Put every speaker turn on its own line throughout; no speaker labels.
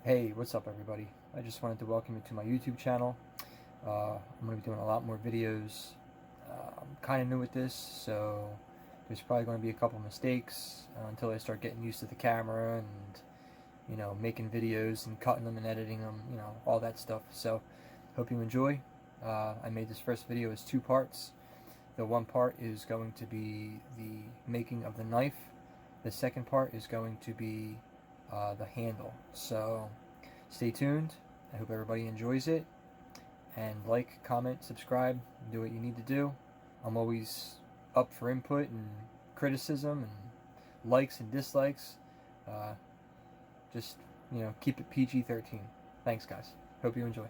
Hey, what's up everybody? I just wanted to welcome you to my YouTube channel. I'm going to be doing a lot more videos. I'm kind of new at this, so there's probably going to be a couple mistakes until I start getting used to the camera and, making videos and cutting them and editing them, all that stuff. So, hope you enjoy. I made this first video as two parts. The one part is going to be the making of the knife. The second part is going to be the handle. So stay tuned. I hope everybody enjoys it. And like, comment, subscribe, do what you need to do. I'm always up for input and criticism and likes and dislikes. Uh, just, keep it PG-13. Thanks, guys. Hope you enjoy.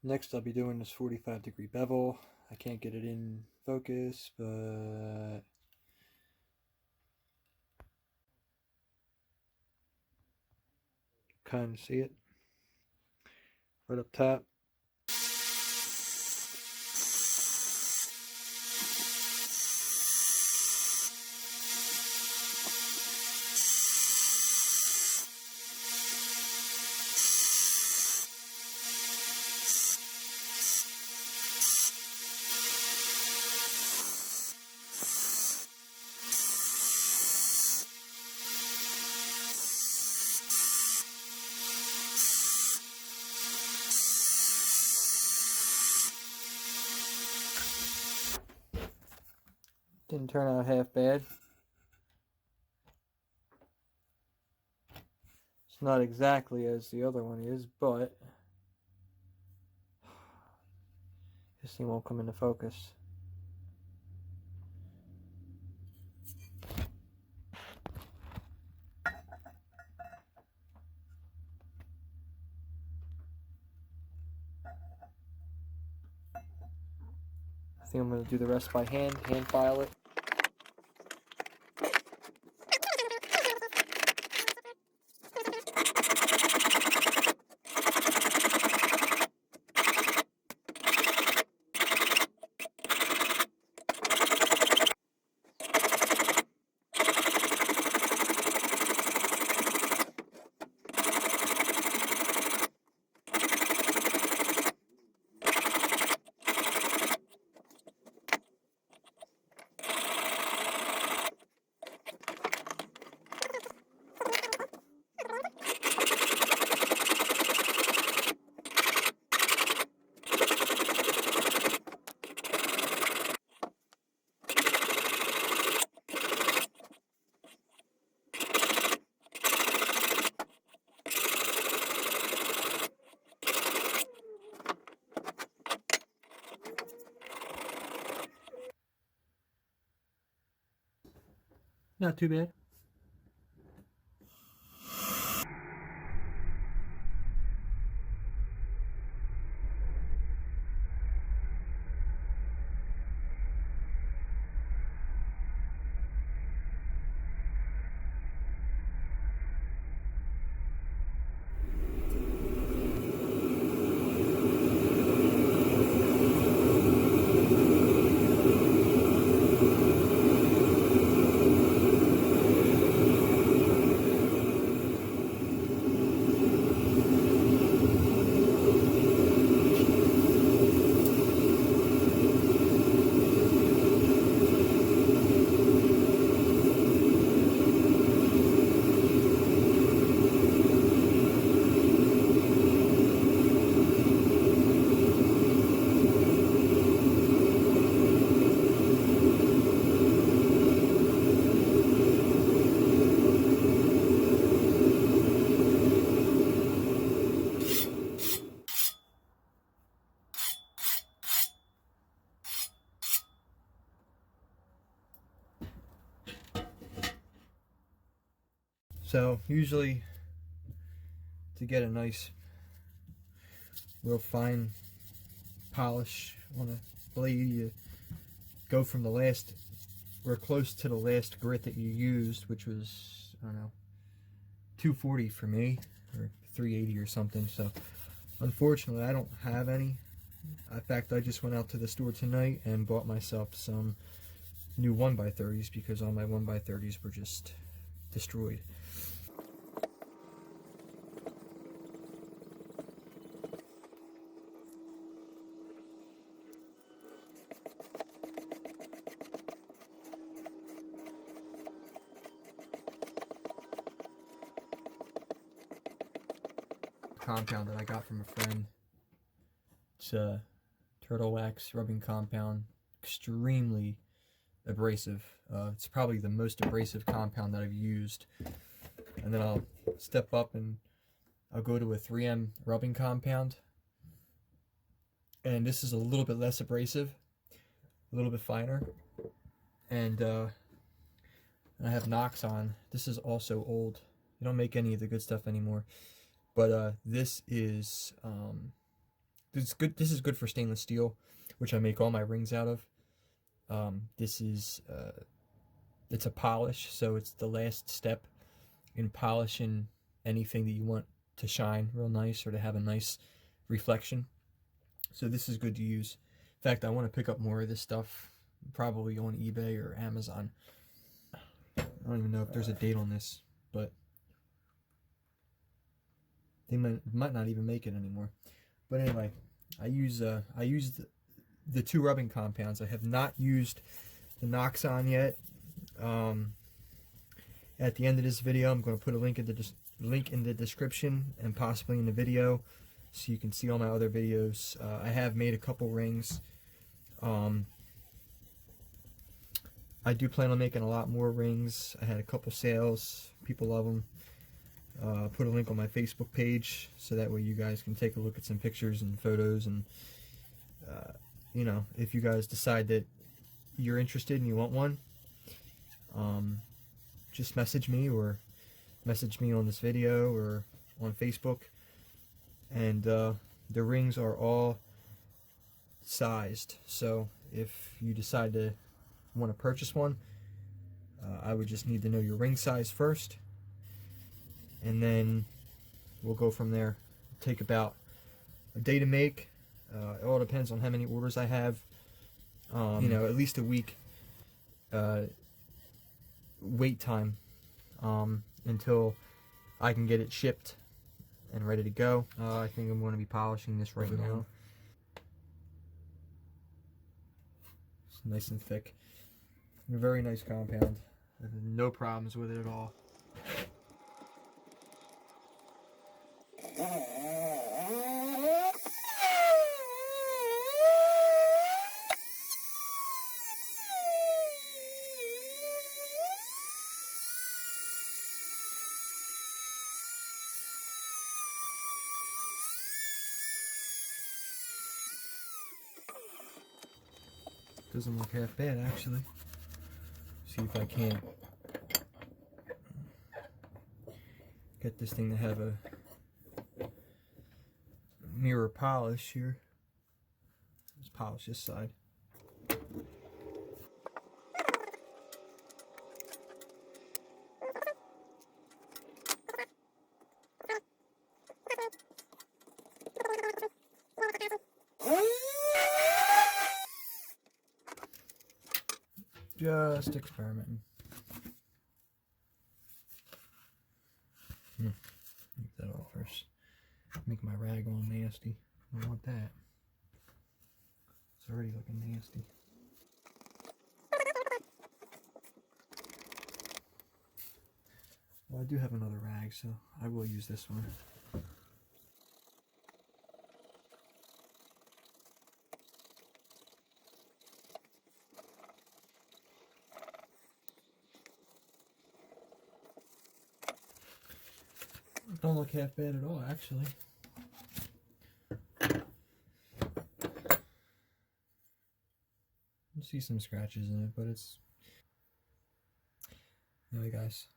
Next I'll be doing this 45-degree bevel. I can't get it in focus, but kind of see it right up top. Didn't turn out half bad. It's not exactly as the other one is, but this thing won't come into focus. I think I'm going to do the rest by hand file it. Not too bad. So usually to get a nice real fine polish on a blade, you go from the last, or close to the last grit that you used, which was, I don't know, 240 for me, or 380 or something. So unfortunately I don't have any. In fact, I just went out to the store tonight and bought myself some new 1x30s because all my 1x30s were just destroyed. Compound that I got from a friend. It's a turtle wax rubbing compound, extremely abrasive. It's probably the most abrasive compound that I've used. And then I'll step up and I'll go to a 3M rubbing compound. And this is a little bit less abrasive, a little bit finer. And I have Noxon. This is also old. They don't make any of the good stuff anymore. But this is good. This is good for stainless steel, which I make all my rings out of. This is it's a polish, so it's the last step in polishing anything that you want to shine real nice or to have a nice reflection. So this is good to use. In fact, I want to pick up more of this stuff, probably on eBay or Amazon. I don't even know if there's a date on this, but they might not even make it anymore. But anyway, I use the two rubbing compounds. I have not used the Noxon yet. At the end of this video, I'm going to put a link in the description and possibly in the video, so you can see all my other videos. I have made a couple rings. I do plan on making a lot more rings. I had a couple sales. People love them. put a link on my Facebook page so that way you guys can take a look at some pictures and photos, and you know, if you guys decide that you're interested and you want one, just message me or message me on this video or on Facebook. And the rings are all sized, so if you decide to want to purchase one, I would just need to know your ring size first, and then we'll go from there. Take about a day to make. It all depends on how many orders I have. You know, at least a week wait time until I can get it shipped and ready to go. I think I'm going to be polishing this right now. It's nice and thick. A very nice compound. No problems with it at all. Doesn't look half bad, actually. See if I can get this thing to have a mirror polish here. Let's polish this side. Just experimenting. Take that off first. Make my rag all nasty. I don't want that. It's already looking nasty. Well, I do have another rag, so I will use this one. Don't look half bad at all, actually. You see some scratches in it, but it's... Anyway, guys,